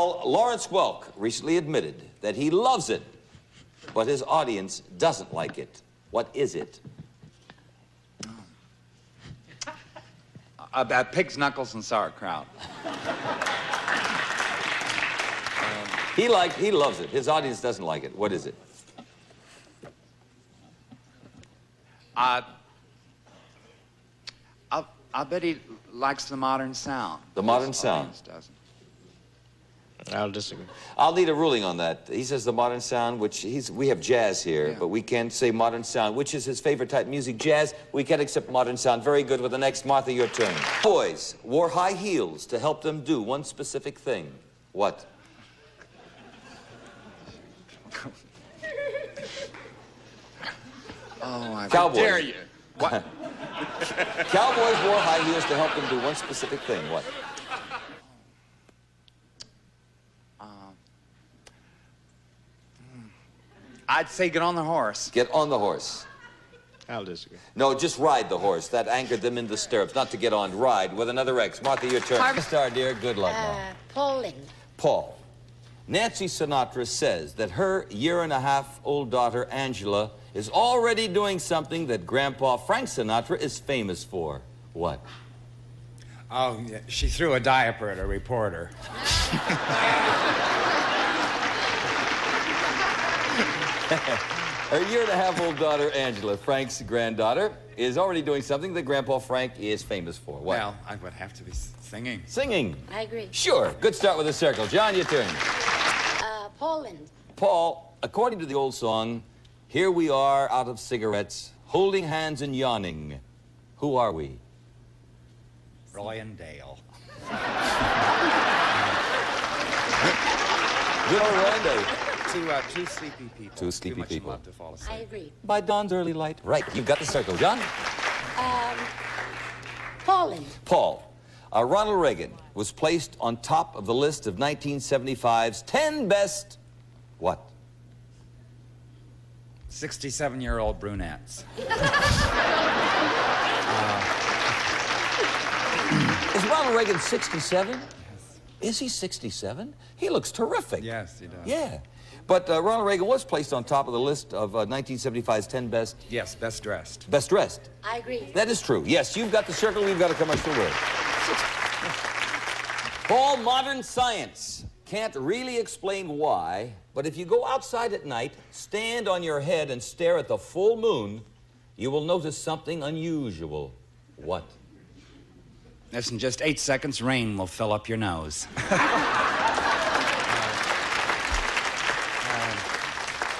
Well, Lawrence Welk recently admitted that he loves it, but his audience doesn't like it. What is it? Pig's knuckles and sauerkraut. He loves it. His audience doesn't like it. What is it? I bet he likes the modern sound. The modern sound. Doesn't. I'll disagree. I'll need a ruling on that. He says the modern sound, which we have jazz here, Yeah. but we can't say modern sound. Which is his favorite type of music? Jazz. We can't accept modern sound. Very good. With the next, Martha, your turn. Boys wore high heels to help them do one specific thing. What? Oh, I Cowboys. dare you. What? Cowboys wore high heels to help them do one specific thing. What? I'd say get on the horse. Get on the horse. I'll disagree. No, just ride the horse. That anchored them in the stirrups. Not to get on. Ride with another X. Martha, your turn. Star, dear. Good luck, Mom. Paul Lynde. Paul. Nancy Sinatra says that her year-and-a-half-old daughter, Angela, is already doing something that Grandpa Frank Sinatra is famous for. What? Oh, yeah. She threw a diaper at a reporter. Her year-and-a-half-old daughter, Angela, Frank's granddaughter, is already doing something that Grandpa Frank is famous for. What? Well, I would have to be singing. Singing. I agree. Sure. Good start with a circle. John, your turn. Paul Lynde. Paul, according to the old song, here we are out of cigarettes, holding hands and yawning. Who are we? Roy and Dale. Good old Randy. Two sleepy people. Two sleepy Too much people. in love to fall asleep. I agree. By dawn's early light. Right, you've got the circle. John? Paul Lynde. Paul. Ronald Reagan was placed on top of the list of 1975's 10 best... What? 67-year-old brunettes. Is Ronald Reagan 67? Yes. Is he 67? He looks terrific. Yes, he does. Yeah. But Ronald Reagan was placed on top of the list of 1975's 10 best... Yes, best dressed. Best dressed. I agree. That is true. Yes, you've got the circle, we've got a commercial word. Paul, modern science can't really explain why, but if you go outside at night, stand on your head and stare at the full moon, you will notice something unusual. What? Less than just 8 seconds, rain will fill up your nose.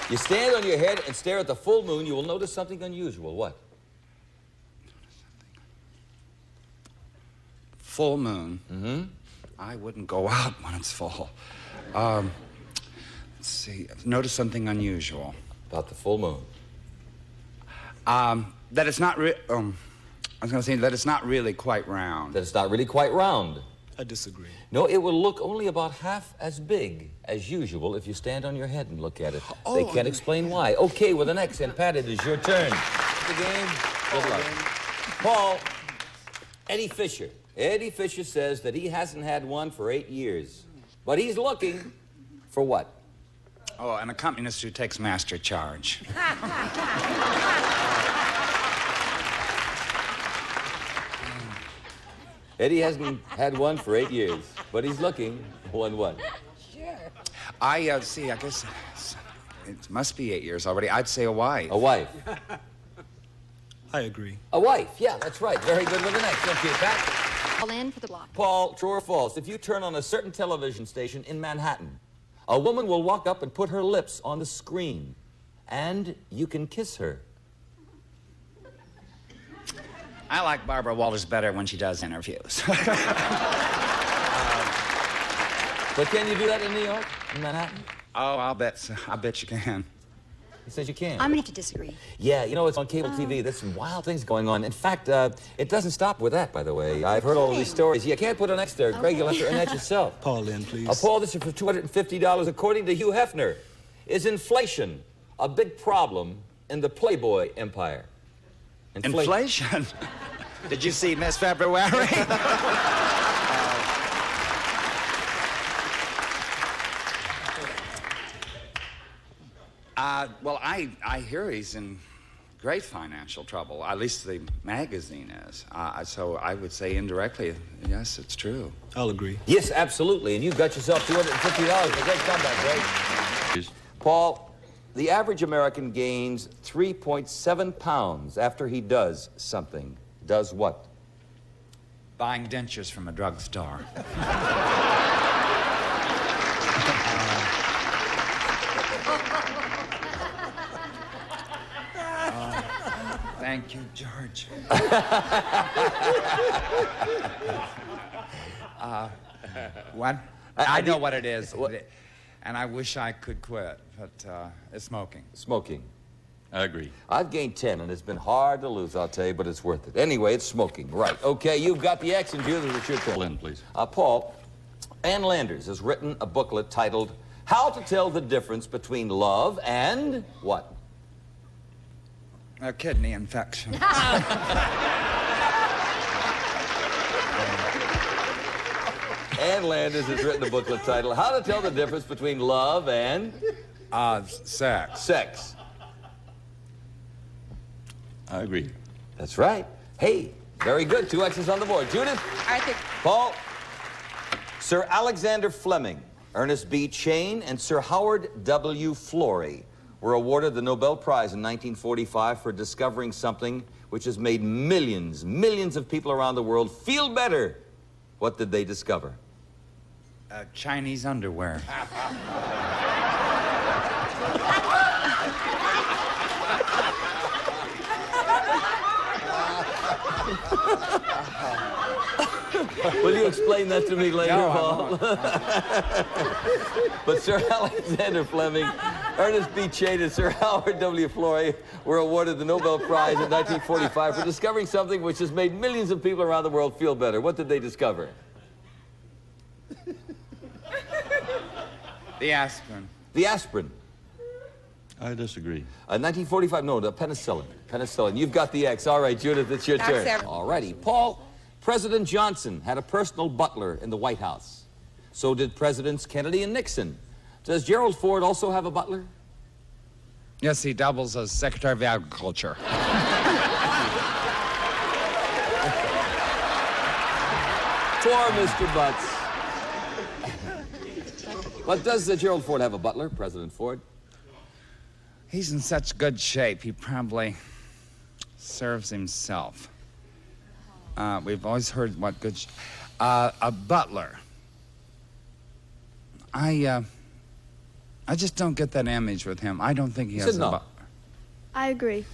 You stand on your head and stare at the full moon, you will notice something unusual. What? Full moon. Mm-hmm. I wouldn't go out when it's full. Let's see. Notice something unusual. About the full moon. That it's not I was going to say that it's not really quite round. That it's not really quite round. I disagree. No, it will look only about half as big as usual if you stand on your head and look at it. They can't explain why. Okay, with an X, and Pat, it is your turn. The game. Good luck. Paul, Eddie Fisher. Eddie Fisher says that he hasn't had one for 8 years. But he's looking for what? Oh, an accompanist who takes master charge. Eddie hasn't had one for 8 years, but he's looking for what? Sure. I guess it must be 8 years already. I'd say a wife. A wife. I agree. A wife, yeah, that's right. Very good with an X. Thank you, Pat. Paul Lynde for the block. Paul, true or false, if you turn on a certain television station in Manhattan, a woman will walk up and put her lips on the screen, and you can kiss her. I like Barbara Walters better when she does interviews. But can you do that in New York, in Manhattan? Oh, I bet you can. He says you can. I'm going to have to disagree. Yeah, you know, it's on cable TV. There's some wild things going on. In fact, it doesn't stop with that, by the way. I've heard all of these stories. You can't put an X there. Greg, you'll have to earn that yourself. Paul Lynde, please. Paul, this is for $250. According to Hugh Hefner, is inflation a big problem in the Playboy empire? Inflation? Did you see Miss February? Well, I hear he's in great financial trouble. At least the magazine is. So I would say indirectly, yes, it's true. I'll agree. Yes, absolutely. And you've got yourself $250. A great comeback, Greg. Paul, the average American gains 3.7 pounds after he does something. Does what? Buying dentures from a drugstore. Thank you, George. What? I know what it is. And I wish I could quit, but it's smoking. Smoking. I agree. I've gained 10, and it's been hard to lose, I'll tell you, but it's worth it. Anyway, it's smoking. Right. Okay, you've got the X, and Judith, it's your turn. Lynde, please. Paul, Ann Landers has written a booklet titled How to Tell the Difference Between Love and what? A kidney infection. Ann Landers has written a booklet titled How to Tell the Difference Between Love and Sex. Sex. I agree. That's right. Hey, very good. 2 X's on the board. Judith? I think. Paul? Sir Alexander Fleming, Ernest B. Chain, and Sir Howard W. Florey were awarded the Nobel Prize in 1945 for discovering something which has made millions of people around the world feel better. What did they discover? Chinese underwear. Will you explain that to me later, No, I Paul? won't. But Sir Alexander Fleming, Ernest B. Chain, and Sir Howard W. Florey were awarded the Nobel Prize in 1945 for discovering something which has made millions of people around the world feel better. What did they discover? The aspirin. The aspirin. I disagree. 1945, no, the penicillin. Penicillin. You've got the X. All right, Judith, it's your turn. All righty. Paul, President Johnson had a personal butler in the White House. So did Presidents Kennedy and Nixon. Does Gerald Ford also have a butler? Yes, he doubles as Secretary of Agriculture. Poor Mr. Butts. But does Gerald Ford have a butler, President Ford? He's in such good shape, he probably serves himself. We've always heard what good... a butler. I just don't get that image with him. I don't think he has said no. a butler. I agree.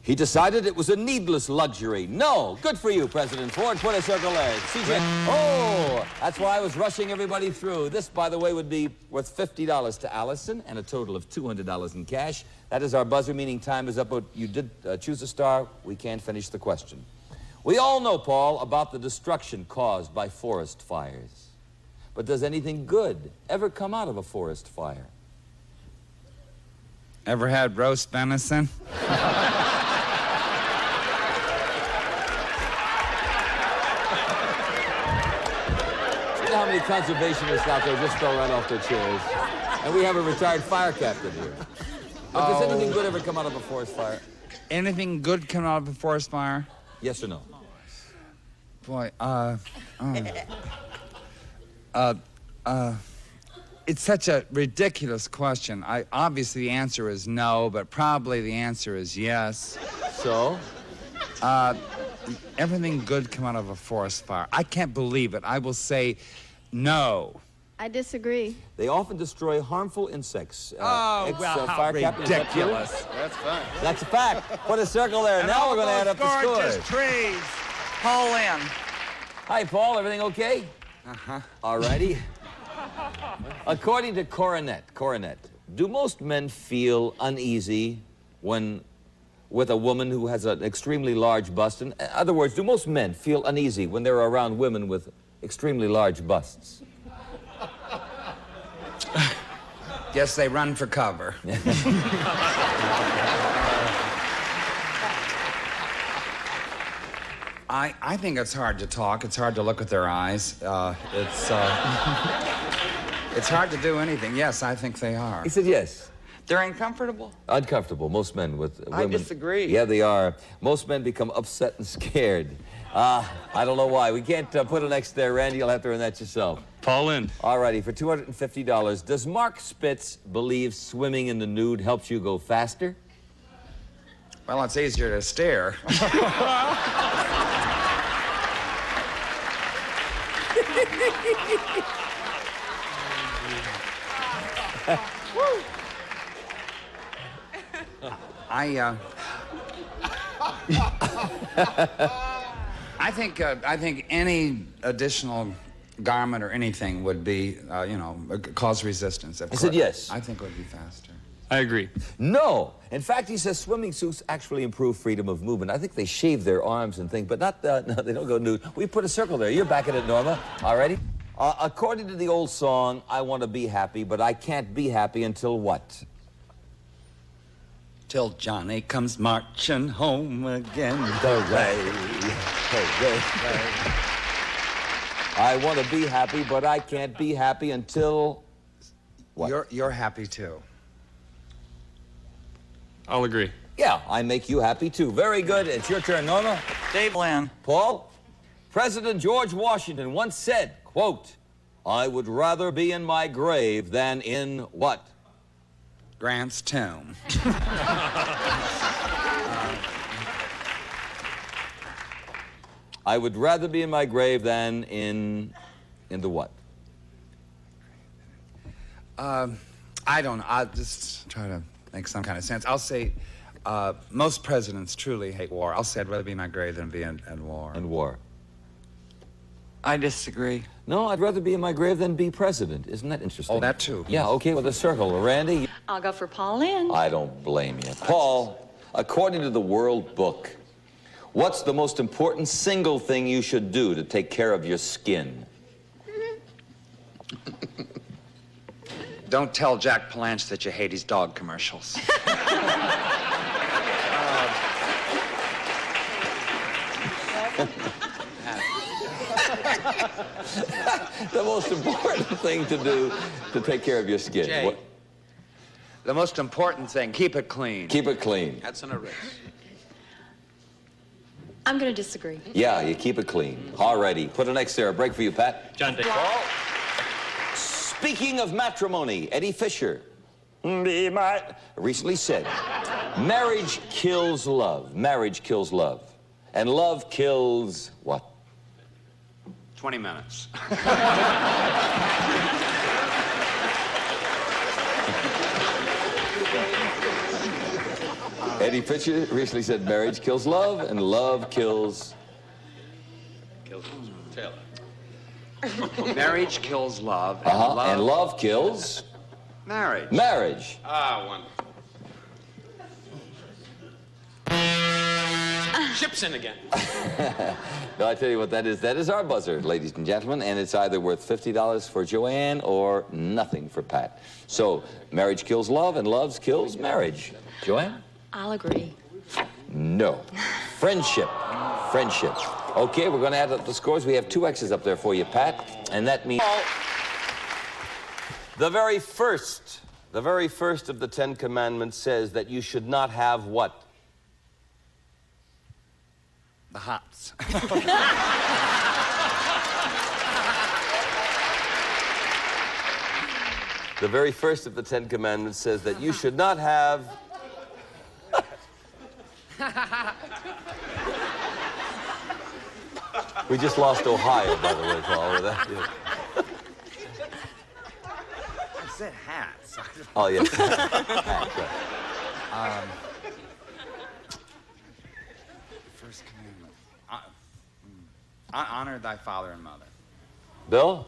He decided it was a needless luxury. No. Good for you, President Ford. Put a circle there. CJ. Oh, that's why I was rushing everybody through. This, by the way, would be worth $50 to Allison and a total of $200 in cash. That is our buzzer, meaning time is up, but you did choose a star. We can't finish the question. We all know, Paul, about the destruction caused by forest fires. But does anything good ever come out of a forest fire? Ever had roast venison? You know how many conservationists out there just fell right off their chairs? And we have a retired fire captain here. But does anything good ever come out of a forest fire? Anything good come out of a forest fire? Yes or no? Boy, it's such a ridiculous question. Obviously the answer is no, but probably the answer is yes. So? Everything good come out of a forest fire. I can't believe it. I will say no. I disagree. They often destroy harmful insects. How ridiculous. That's fine. That's a fact. Put a circle there. Now we're going to add up the scores. trees. Paul in. Hi, Paul. Everything okay? Uh-huh. All righty. According to Coronet, do most men feel uneasy when with a woman who has an extremely large bust? In other words, do most men feel uneasy when they're around women with extremely large busts? Guess they run for cover. I think it's hard to talk. It's hard to look at their eyes. It's hard to do anything. Yes, I think they are. He said yes. They're uncomfortable. Uncomfortable. Most men with women. I disagree. Yeah, they are. Most men become upset and scared. I don't know why. We can't put an X there, Randy. You'll have to earn that yourself. Paul Lynde. All righty, for $250, does Mark Spitz believe swimming in the nude helps you go faster? Well, it's easier to stare. I think any additional garment or anything would be, cause resistance. I said yes. I think it would be faster. I agree. No. In fact, he says swimming suits actually improve freedom of movement. I think they shave their arms and things, but not, no, they don't go nude. We put a circle there. You're back at it, Norma. All righty? According to the old song, I want to be happy, but I can't be happy until what? Till Johnny comes marching home again. Hooray. Hooray. I want to be happy, but I can't be happy until what? You're happy too. I'll agree. Yeah, I make you happy too. Very good. It's your turn, Norma. Dave Lynn. Paul? President George Washington once said, quote, I would rather be in my grave than in what? Grant's tomb. I would rather be in my grave than in the what? I don't know. I'll just try to make some kind of sense. I'll say most presidents truly hate war. I'll say I'd rather be in my grave than be in war. And war. I disagree. No, I'd rather be in my grave than be president. Isn't that interesting? Oh, that too. Yeah, okay, with a circle. Randy? I'll go for Paul Lynde. I don't blame you. Paul, according to the World Book, what's the most important single thing you should do to take care of your skin? Don't tell Jack Palance that you hate his dog commercials. The most important thing to do to take care of your skin. Jay. What? The most important thing, keep it clean. Keep it clean. That's an erase. I'm going to disagree. Yeah, you keep it clean. Alrighty. Put an X there. A break for you, Pat. John Day. Paul? Speaking of matrimony, Eddie Fisher recently said, marriage kills love. Marriage kills love. And love kills what? 20 minutes. Eddie Fisher recently said marriage kills love and love kills... Taylor. Marriage kills love, And love kills... marriage. marriage. One. Shipson again. No, I tell you what that is. That is our buzzer, ladies and gentlemen, and it's either worth $50 for Joanne or nothing for Pat. So, marriage kills love and love kills marriage. Joanne? I'll agree. No. Friendship. Friendship. Okay, we're going to add up the scores. We have 2 X's up there for you, Pat, and that means... The very first of the 10 Commandments says that you should not have what? The hots. The very first of the 10 Commandments says that you should not have... We just lost Ohio, by the way, Paul, with that. Yeah. I said hats. Oh, yes. Hats, right. First commandment. Honor thy father and mother. Bill?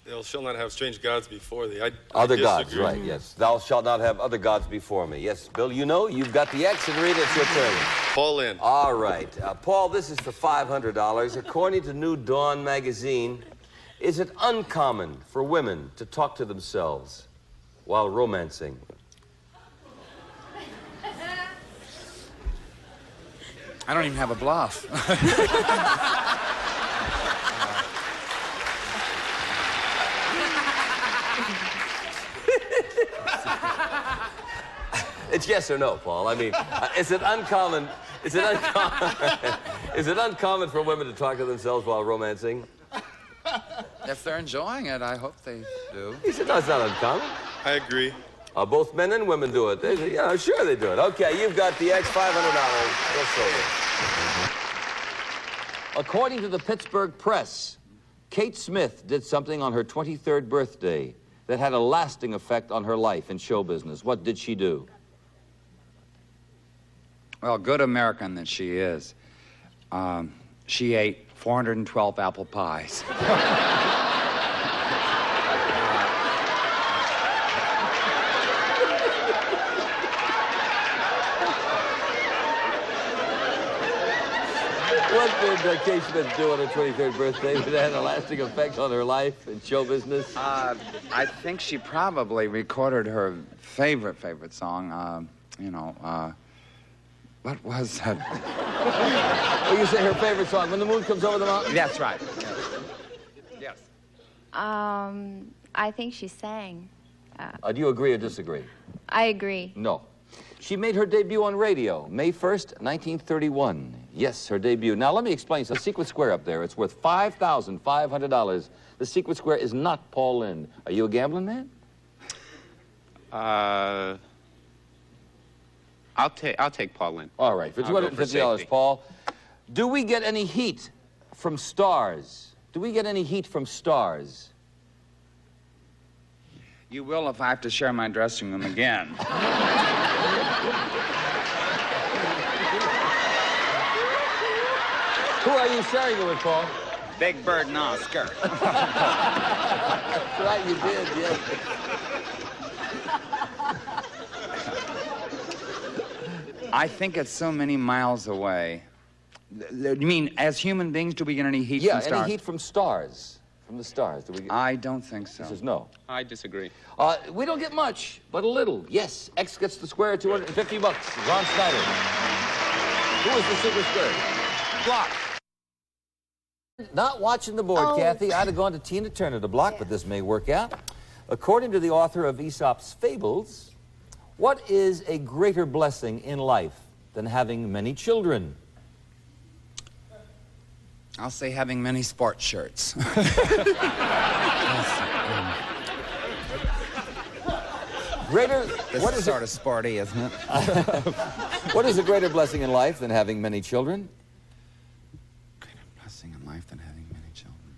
Thou shalt not have strange gods before thee. I Other gods, disagree. right, yes. Thou shalt not have other gods before me. Yes, Bill, you know, you've got the X, and Rita, it's your turn. Paul Lynde. All right. Paul, this is for $500. According to New Dawn magazine, is it uncommon for women to talk to themselves while romancing? I don't even have a bluff. It's yes or no, Paul. I mean, is it uncommon? Is it uncommon? Is it uncommon for women to talk to themselves while romancing? If they're enjoying it, I hope they do. He said, no, it's not uncommon. I agree. Both men and women do it. They say, yeah, sure they do it. Okay, you've got the X $500. According to the Pittsburgh Press, Kate Smith did something on her 23rd birthday that had a lasting effect on her life in show business. What did she do? Well, good American that she is, she ate 412 apple pies. What did Kate Smith do on her 23rd birthday that had a lasting effect on her life in show business? I think she probably recorded her favorite song, what was that? Well, you say her favorite song, When the Moon Comes Over the Mountain? That's right. Yes. I think she sang. Do you agree or disagree? I agree. No. She made her debut on radio, May 1st, 1931. Yes, her debut. Now, let me explain. The secret square up there, it's worth $5,500. The secret square is not Paul Lynde. Are you a gambling man? I'll take Paul Lynde. All right, for I'll go for $250, safety. Paul. Do we get any heat from stars? Do we get any heat from stars? You will if I have to share my dressing room again. Who are you sharing it with, Paul? Big Bird and Oscar. That's right, you did, yes. I think it's so many miles away. You mean, as human beings, do we get any heat from stars? Yeah, any heat from stars. From the stars. Do we get... I don't think so. He says no. I disagree. We don't get much, but a little. Yes, X gets the square, $250. Ron Snyder. Who is the secret square? Block. Not watching the board, Kathy. I'd have gone to Tina Turner to block, but this may work out. According to the author of Aesop's Fables, what is a greater blessing in life than having many children? I'll say having many sports shirts. Greater. What is sort of sporty, isn't it? What is a greater blessing in life than having many children? Greater blessing in life than having many children.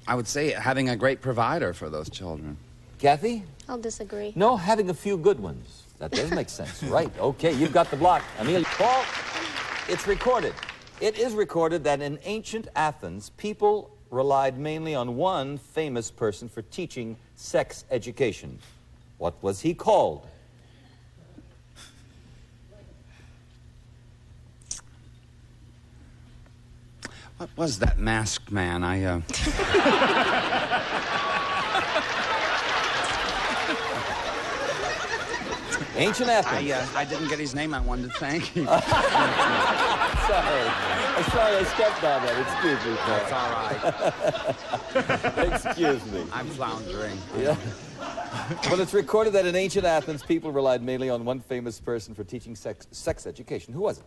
I would say having a great provider for those children. Kathy? I'll disagree. No, having a few good ones. That does make sense. Right. Okay, you've got the block. Amelia. Paul, it's recorded. It is recorded that in ancient Athens, people relied mainly on one famous person for teaching sex education. What was he called? What was that masked man? Ancient Athens. I didn't get his name. I wanted to thank him. Sorry. I'm sorry I stepped on that. Excuse me, Paul. That's all right. Excuse me. I'm floundering. Yeah. Well, it's recorded that in ancient Athens, people relied mainly on one famous person for teaching sex education. Who was it?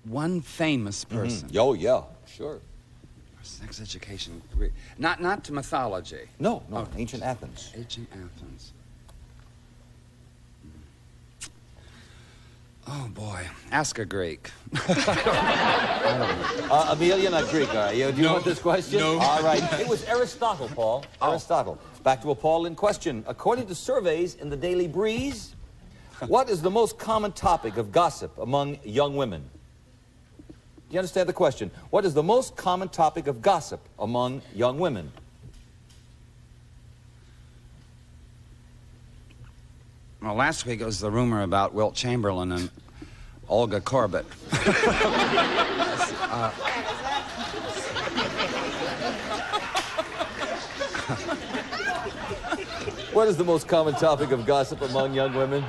One famous person. Oh, yeah, sure. Sex education. Not to mythology. No, ancient Athens. Ancient Athens. Oh, boy. Ask a Greek. Amelia, not Greek, are you? Do you want this question? No. All right. It was Aristotle, Paul. Aristotle. Back to a Paul Lynde question. According to surveys in the Daily Breeze, what is the most common topic of gossip among young women? Do you understand the question? What is the most common topic of gossip among young women? Well, last week it was the rumor about Wilt Chamberlain and Olga Korbut. What is the most common topic of gossip among young women?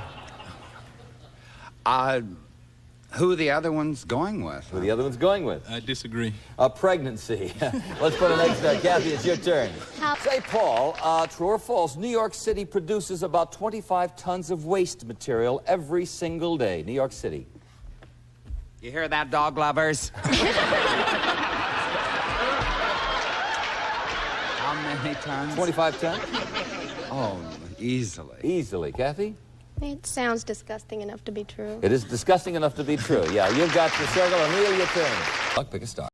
who the other one's going with. Who the other one's going with? I disagree. Pregnancy. Let's put an next start. Kathy, it's your turn. Say, Paul, true or false, New York City produces about 25 tons of waste material every single day. New York City. You hear that, dog lovers? How many tons? 25 tons? Oh, easily. Easily. Kathy? It sounds disgusting enough to be true. It is disgusting enough to be true. Yeah, you've got the circle. Amelia, your turn. Luck, pick a star.